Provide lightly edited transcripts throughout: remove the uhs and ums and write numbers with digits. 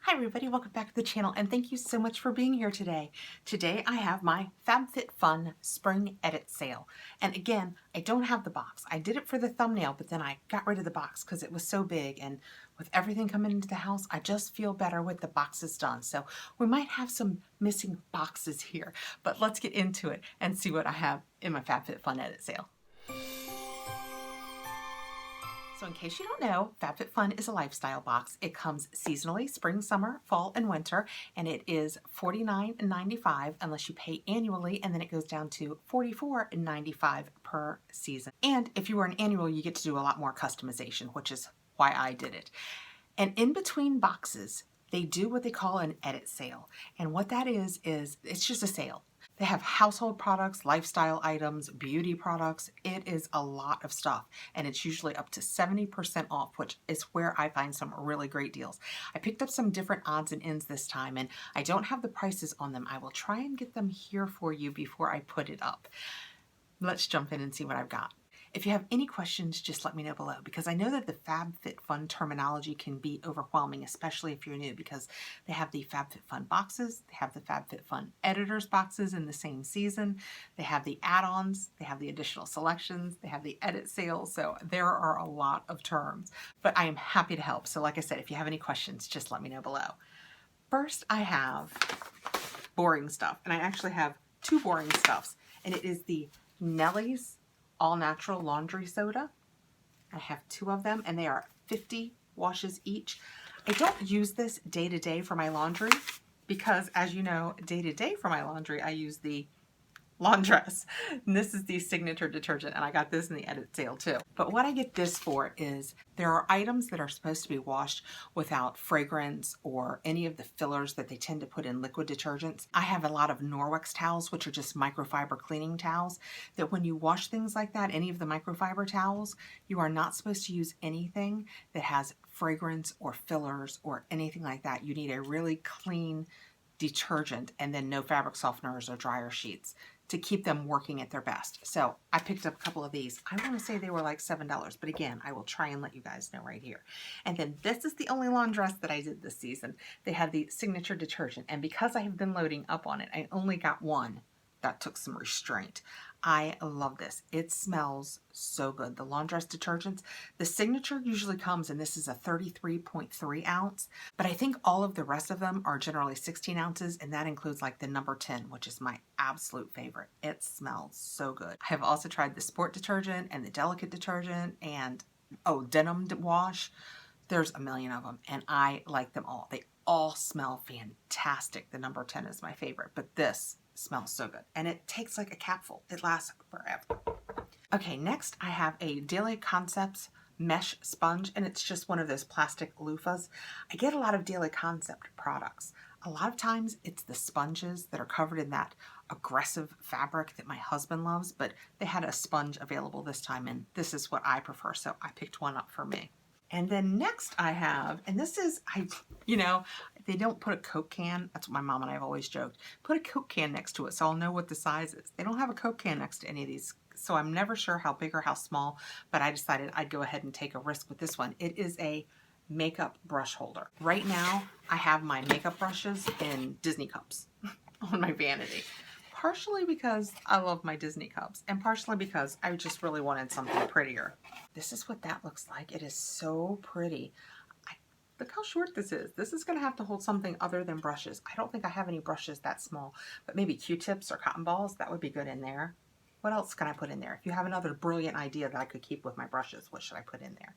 Hi everybody, welcome back to the channel and thank you so much for being here today. Today I have my Fabfitfun Spring Edit Sale. And again, I don't have the box. I did it for the thumbnail, but then I got rid of the box because it was so big, and with everything coming into the house, I just feel better with the boxes done. So we might have some missing boxes here, but let's get into it and see what I have in my Fabfitfun Edit Sale. So in case you don't know, Fabfitfun is a lifestyle box. It comes seasonally, spring, summer, fall, and winter, and it is $49.95 unless you pay annually, and then it goes down to $44.95 per season. And if you are an annual, you get to do a lot more customization, which is why I did it. And in between boxes, they do what they call an edit sale. And what that is it's just a sale. They have household products, lifestyle items, beauty products. It is a lot of stuff, and it's usually up to 70% off, which is where I find some really great deals. I picked up some different odds and ends this time, and I don't have the prices on them. I will try and get them here for you before I put it up. Let's jump in and see what I've got. If you have any questions, just let me know below, because I know that the Fabfitfun terminology can be overwhelming, especially if you're new, because they have the Fabfitfun boxes, they have the Fabfitfun editors boxes in the same season, they have the add-ons, they have the additional selections, they have the edit sales, so there are a lot of terms, but I am happy to help. So like I said, if you have any questions, just let me know below. First, I have boring stuff, and I actually have two boring stuffs, and it is the Nellie's All Natural Laundry Soda. I have two of them, and they are 50 washes each. I don't use this day to day for my laundry because, as you know, day to day for my laundry, I use the laundress. And this is the signature detergent, and I got this in the edit sale too. But what I get this for is there are items that are supposed to be washed without fragrance or any of the fillers that they tend to put in liquid detergents. I have a lot of Norwex towels, which are just microfiber cleaning towels, that when you wash things like that, any of the microfiber towels, you are not supposed to use anything that has fragrance or fillers or anything like that. You need a really clean detergent and then no fabric softeners or dryer sheets to keep them working at their best. So I picked up a couple of these. I want to say they were like $7, but again, I will try and let you guys know right here. And then this is the only laundress that I did this season. They had the signature detergent, and because I have been loading up on it, I only got one. That took some restraint. I love this. It smells so good. The laundress detergents, the signature usually comes, and this is a 33.3 ounce, but I think all of the rest of them are generally 16 ounces, and that includes like the number 10, which is my absolute favorite. It smells so good. I have also tried the sport detergent and the delicate detergent and, oh, denim wash. There's a million of them, and I like them all. They all smell fantastic. The number 10 is my favorite, but this smells so good, and it takes like a capful. It lasts forever. Okay, next I have a Daily Concepts mesh sponge, and it's just one of those plastic loofahs. I get a lot of Daily Concept products. A lot of times it's the sponges that are covered in that aggressive fabric that my husband loves, but they had a sponge available this time, and this is what I prefer, so I picked one up for me. And then next I have, and this is, they don't put a Coke can. That's what my mom and I have always joked. Put a Coke can next to it so I'll know what the size is. They don't have a Coke can next to any of these, so I'm never sure how big or how small, but I decided I'd go ahead and take a risk with this one. It is a makeup brush holder. Right now, I have my makeup brushes in Disney cups on my vanity. Partially because I love my Disney cups, and partially because I just really wanted something prettier. This is what that looks like. It is so pretty. Look how short this is. This is going to have to hold something other than brushes. I don't think I have any brushes that small, but maybe Q-tips or cotton balls, that would be good in there. What else can I put in there? If you have another brilliant idea that I could keep with my brushes, what should I put in there?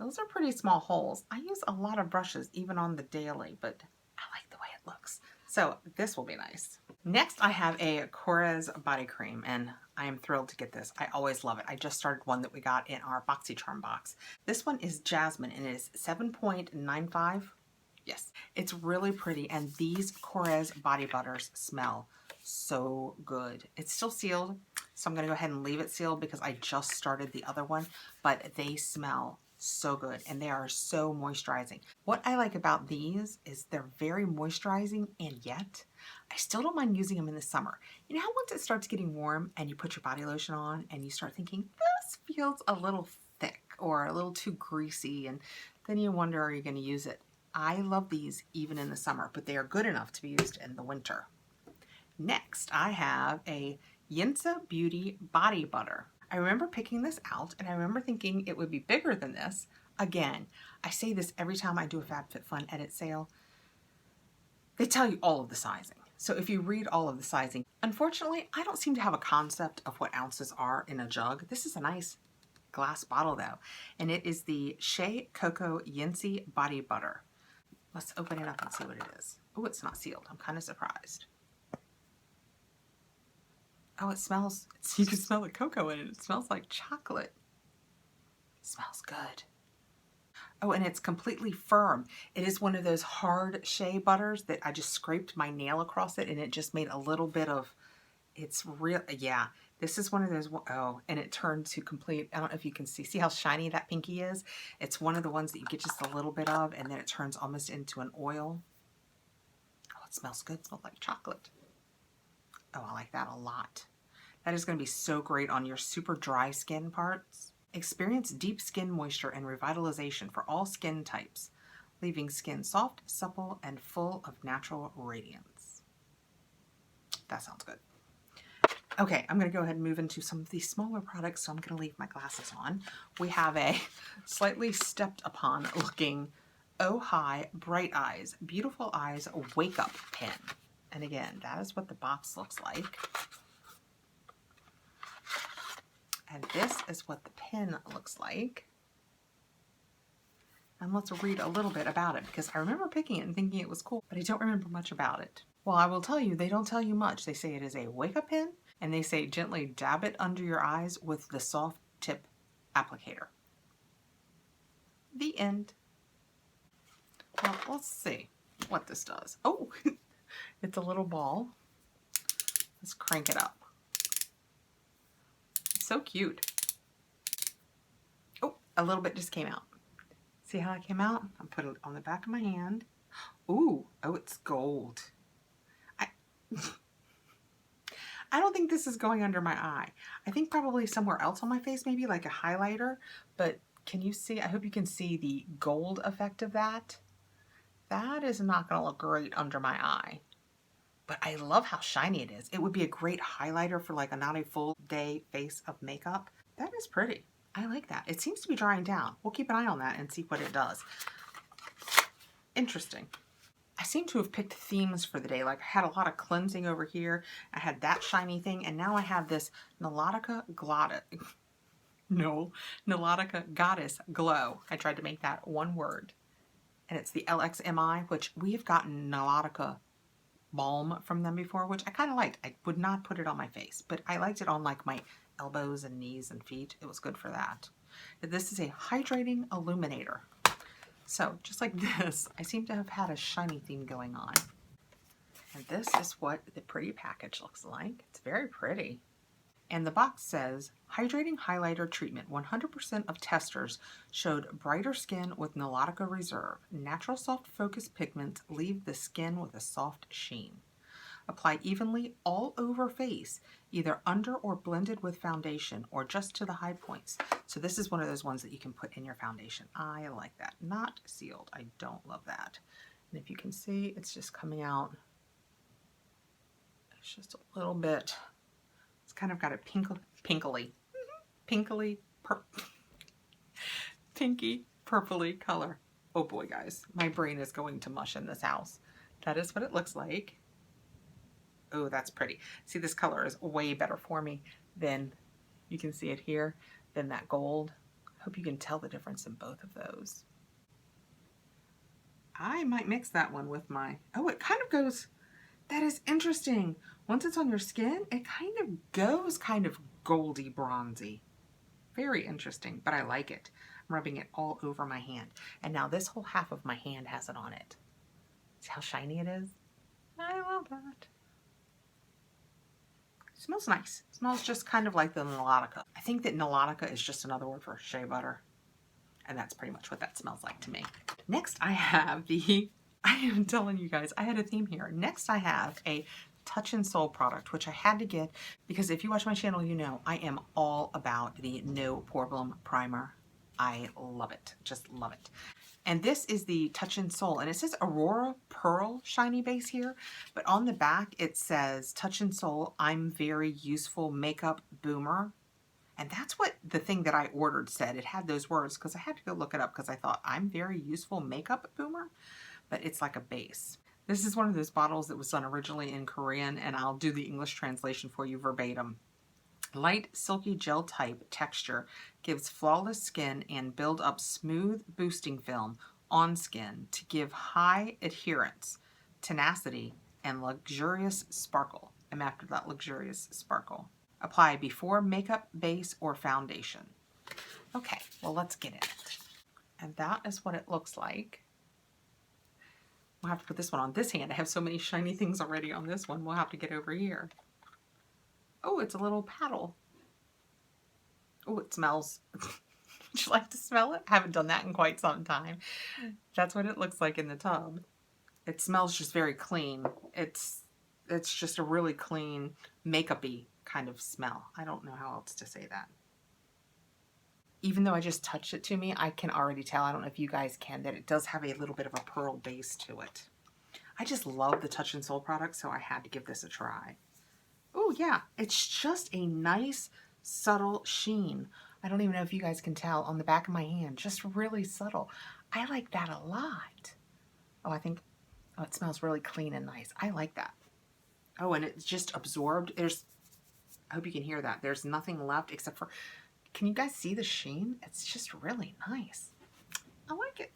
Those are pretty small holes. I use a lot of brushes even on the daily, but I like the way it looks. So this will be nice. Next, I have a Korres body cream, and I am thrilled to get this. I always love it. I just started one that we got in our Boxycharm box. This one is Jasmine, and it is 7.95. Yes, it's really pretty, and these Korres body butters smell so good. It's still sealed, so I'm going to go ahead and leave it sealed because I just started the other one, but they smell so good, and they are so moisturizing. What I like about these is they're very moisturizing, and yet I still don't mind using them in the summer. You know how once it starts getting warm and you put your body lotion on and you start thinking, this feels a little thick or a little too greasy, and then you wonder, are you going to use it? I love these even in the summer, but they are good enough to be used in the winter. Next, I have a Yinsa Beauty Body Butter. I remember picking this out and I remember thinking it would be bigger than this. Again, I say this every time I do a Fabfitfun edit sale. They tell you all of the sizing. So if you read all of the sizing, unfortunately, I don't seem to have a concept of what ounces are in a jug. This is a nice glass bottle though, and it is the Shea Cocoa Yinsa Body Butter. Let's open it up and see what it is. Oh, it's not sealed. I'm kind of surprised. Oh, it smells, you can smell the cocoa in it. It smells like chocolate. It smells good. Oh, and it's completely firm. It is one of those hard shea butters that I just scraped my nail across it and it just made a little bit of, it's real, yeah. This is one of those, oh, and it turned to complete, I don't know if you can see how shiny that pinky is? It's one of the ones that you get just a little bit of and then it turns almost into an oil. Oh, it smells good. It smells like chocolate. Oh, I like that a lot. That is going to be so great on your super dry skin parts. Experience deep skin moisture and revitalization for all skin types, leaving skin soft, supple, and full of natural radiance. That sounds good. Okay, I'm going to go ahead and move into some of these smaller products, so I'm going to leave my glasses on. We have a slightly stepped upon looking Oh Hi Bright Eyes, Beautiful Eyes Wake Up Pen. And again, that is what the box looks like. And this is what the pen looks like. And let's read a little bit about it because I remember picking it and thinking it was cool, but I don't remember much about it. Well, I will tell you, they don't tell you much. They say it is a wake-up pen, and they say gently dab it under your eyes with the soft tip applicator. The end. Well, let's see what this does. Oh, it's a little ball. Let's crank it up. So cute. Oh, a little bit just came out. See how it came out? I'll put it on the back of my hand. Ooh, oh, it's gold. I don't think this is going under my eye. I think probably somewhere else on my face, maybe like a highlighter, but can you see? I hope you can see the gold effect of that. That is not gonna look great under my eye. But I love how shiny it is. It would be a great highlighter for like not a full day face of makeup. That is pretty. I like that. It seems to be drying down. We'll keep an eye on that and see what it does. Interesting. I seem to have picked themes for the day. Like I had a lot of cleansing over here. I had that shiny thing. And now I have this Nautica Goddess Glow. I tried to make that one word. And it's the LXMI, which we have gotten Nautica balm from them before, which I kind of liked. I would not put it on my face, but I liked it on like my elbows and knees and feet. It was good for that. This is a hydrating illuminator. So just like this, I seem to have had a shiny theme going on. And this is what the pretty package looks like. It's very pretty. And the box says, hydrating highlighter treatment. 100% of testers showed brighter skin with Nautica Reserve. Natural soft focus pigments leave the skin with a soft sheen. Apply evenly all over face, either under or blended with foundation or just to the high points. So this is one of those ones that you can put in your foundation. I like that. Not sealed. I don't love that. And if you can see, it's just coming out. It's just a little bit. It's kind of got a pinky purpley color. Oh boy, guys, my brain is going to mush in this house. That is what it looks like. Oh, that's pretty. See, this color is way better for me than, you can see it here, than that gold. I hope you can tell the difference in both of those. I might mix that one with my, oh, it kind of goes, that is interesting. Once it's on your skin, it kind of goes kind of goldy bronzy. Very interesting, but I like it. I'm rubbing it all over my hand. And now this whole half of my hand has it on it. See how shiny it is? I love that. It smells nice. It smells just kind of like the Nautica. I think that Nautica is just another word for shea butter. And that's pretty much what that smells like to me. Next I have the, I am telling you guys, I had a theme here. Next I have a Touch and Soul product, which I had to get because if you watch my channel, you know I am all about the No Problem Primer. I love it. Just love it. And this is the Touch and Soul, and it says Aurora Pearl Shiny Base here, but on the back it says Touch and Soul, I'm Very Useful Makeup Boomer. And that's what the thing that I ordered said. It had those words because I had to go look it up because I thought, I'm Very Useful Makeup Boomer, but it's like a base. This is one of those bottles that was done originally in Korean, and I'll do the English translation for you verbatim. Light, silky gel type texture gives flawless skin and build up smooth boosting film on skin to give high adherence, tenacity, and luxurious sparkle. I'm after that luxurious sparkle. Apply before makeup, base, or foundation. Okay, well, let's get in it. And that is what it looks like. We'll have to put this one on this hand. I have so many shiny things already on this one. We'll have to get over here. Oh, it's a little paddle. Oh, it smells. Would you like to smell it? I haven't done that in quite some time. That's what it looks like in the tub. It smells just very clean. It's just a really clean, makeup-y kind of smell. I don't know how else to say that. Even though I just touched it to me, I can already tell, I don't know if you guys can, that it does have a little bit of a pearl base to it. I just love the Touch and Soul product, so I had to give this a try. Oh yeah, it's just a nice, subtle sheen. I don't even know if you guys can tell on the back of my hand, just really subtle. I like that a lot. Oh, it smells really clean and nice. I like that. Oh, and it's just absorbed. I hope you can hear that. There's nothing left except for, can you guys see the sheen? It's just really nice. I like it.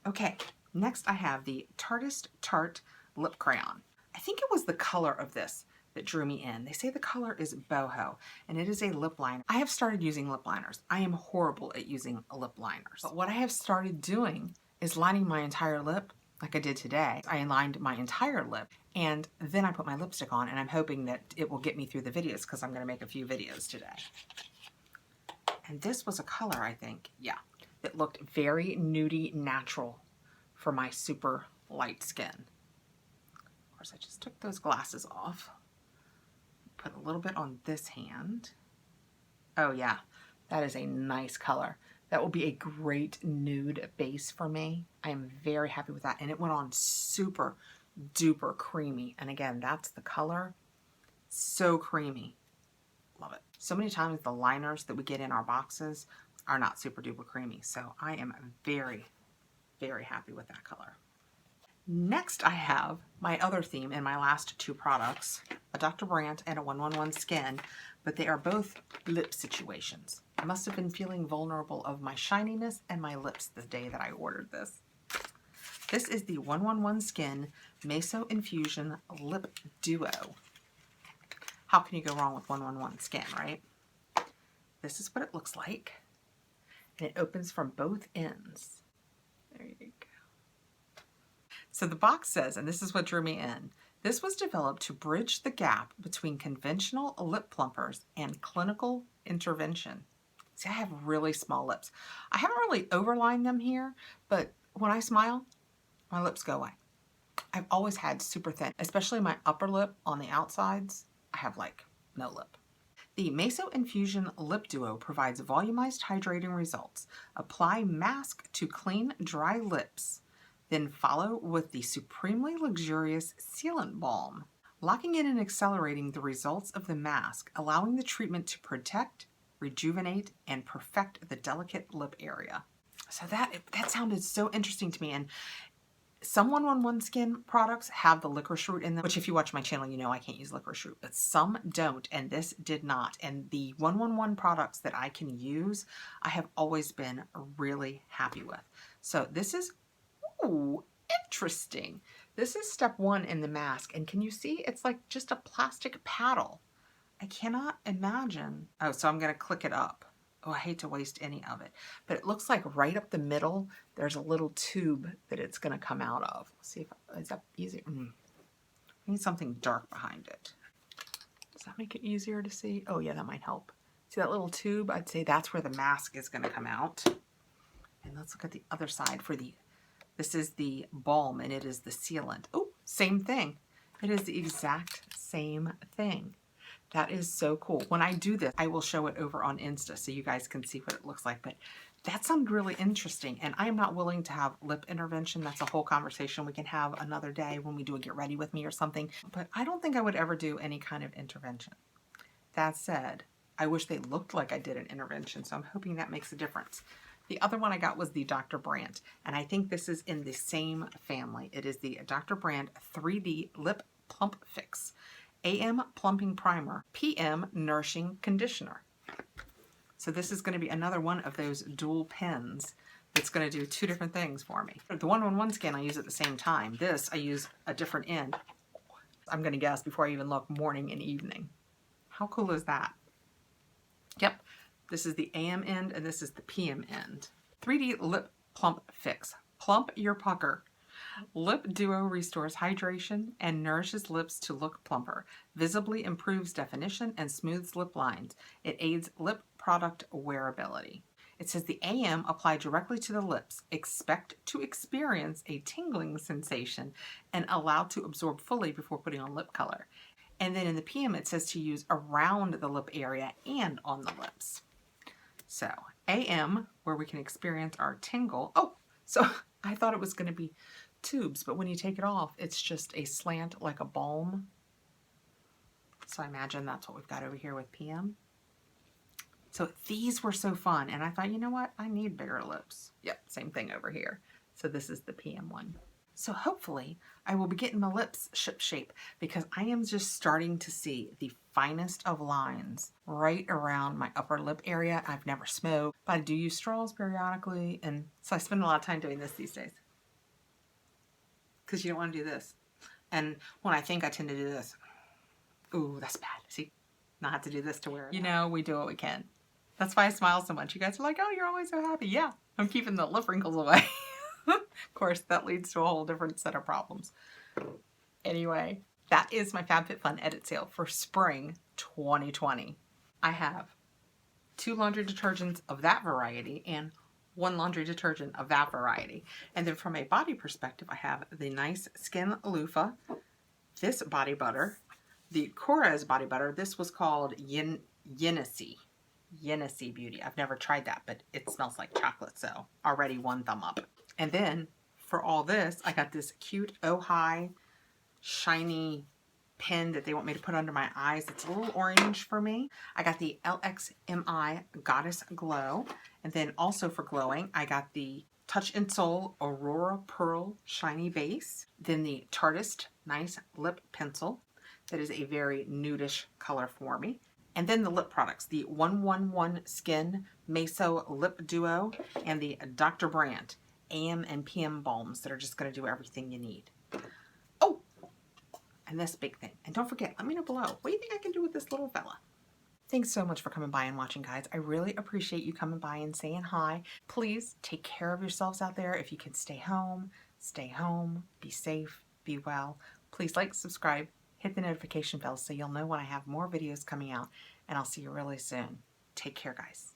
Okay, next I have the Tartist Tarte Lip Crayon. I think it was the color of this that drew me in. They say the color is boho, and it is a lip liner. I have started using lip liners. I am horrible at using lip liners. But what I have started doing is lining my entire lip like I did today. I lined my entire lip, and then I put my lipstick on, and I'm hoping that it will get me through the videos because I'm going to make a few videos today. And this was a color, I think, yeah, that looked very nudie natural for my super light skin. Of course, I just took those glasses off. Put a little bit on this hand. Oh yeah, that is a nice color. That will be a great nude base for me. I am very happy with that. And it went on super duper creamy. And again, that's the color. So creamy. Love it. So many times the liners that we get in our boxes are not super duper creamy. So I am very, very happy with that color. Next, I have my other theme in my last two products, a Dr. Brandt and a 111 Skin, but they are both lip situations. I must have been feeling vulnerable of my shininess and my lips the day that I ordered this. This is the 111 Skin Meso Infusion Lip Duo. How can you go wrong with 111 Skin, right? This is what it looks like, and it opens from both ends. There you go. So the box says, and this is what drew me in, this was developed to bridge the gap between conventional lip plumpers and clinical intervention. See, I have really small lips. I haven't really overlined them here, but when I smile, my lips go away. I've always had super thin, especially my upper lip on the outsides. I have like no lip. The Meso Infusion Lip Duo provides volumized hydrating results. Apply mask to clean, dry lips. Then follow with the supremely luxurious sealant balm, locking in and accelerating the results of the mask, allowing the treatment to protect, rejuvenate, and perfect the delicate lip area. So that sounded so interesting to me. And some 111 Skin products have the licorice root in them, which if you watch my channel, you know I can't use licorice root, but some don't, and this did not. And the 111 products that I can use, I have always been really happy with. So this is, ooh, interesting. This is step one in the mask, and can you see it's like just a plastic paddle. I cannot imagine. Oh, so I'm gonna click it up. Oh, I hate to waste any of it, but it looks like right up the middle, there's a little tube that it's gonna come out of. Let's see if, is that easier? I need something dark behind it. Does that make it easier to see? Oh yeah, that might help. See that little tube? I'd say that's where the mask is gonna come out. And let's look at the other side for the, this is the balm and it is the sealant. Oh, same thing. It is the exact same thing. That is so cool. When I do this, I will show it over on Insta so you guys can see what it looks like. But that sounded really interesting, and I am not willing to have lip intervention. That's a whole conversation we can have another day when we do a get ready with me or something, but I don't think I would ever do any kind of intervention. That said, I wish they looked like I did an intervention, so I'm hoping that makes a difference. The other one I got was the Dr. Brandt, and I think this is in the same family. It is the Dr. Brandt 3D Lip Plump Fix, AM Plumping Primer, PM Nourishing Conditioner. So this is going to be another one of those dual pens that's going to do two different things for me. The one-on-one skin I use at the same time. This I use a different end. I'm going to guess before I even look, morning and evening. How cool is that? Yep, this is the AM end and this is the PM end. 3D Lip Plump Fix. Plump your pucker. Lip Duo restores hydration and nourishes lips to look plumper. Visibly improves definition and smooths lip lines. It aids lip product wearability. It says the AM apply directly to the lips. Expect to experience a tingling sensation and allow to absorb fully before putting on lip color. And then in the PM it says to use around the lip area and on the lips. So AM, where we can experience our tingle. Oh, so I thought it was going to be tubes, but when you take it off, it's just a slant like a balm. So I imagine that's what we've got over here with PM. So these were so fun, and I thought, you know what? I need bigger lips. Yep, same thing over here. So this is the PM one. So hopefully I will be getting my lips ship shape because I am just starting to see the finest of lines right around my upper lip area. I've never smoked, but I do use straws periodically, and so I spend a lot of time doing this these days. Because you don't want to do this. And when I think I tend to do this. Ooh, that's bad. See? Not have to do this to wear it. You know, we do what we can. That's why I smile so much. You guys are like, oh, you're always so happy. Yeah, I'm keeping the lip wrinkles away. Of course, that leads to a whole different set of problems. Anyway, that is my FabFitFun edit sale for spring 2020. I have 2 laundry detergents of that variety and 1 laundry detergent of that variety. And then from a body perspective, I have the nice Skin Loofah, this body butter, the Korres body butter. This was called Yenisei Beauty. I've never tried that, but it smells like chocolate, so already 1 thumb up. And then for all this, I got this cute Oh-Hi shiny pen that they want me to put under my eyes. It's a little orange for me. I got the LUXSB Goddess Glow. And then also for glowing, I got the Touch and Soul Aurora Pearl Shiny Base. Then the Tartist Nice Lip Pencil. That is a very nudish color for me. And then the lip products, the 111 Skin Meso Lip Duo and the Dr. Brandt AM and PM balms that are just going to do everything you need. Oh, and this big thing. And don't forget, let me know below, what do you think I can do with this little fella? Thanks so much for coming by and watching, guys. I really appreciate you coming by and saying hi. Please take care of yourselves out there. If you can stay home, be safe, be well. Please like, subscribe, hit the notification bell so you'll know when I have more videos coming out, and I'll see you really soon. Take care, guys.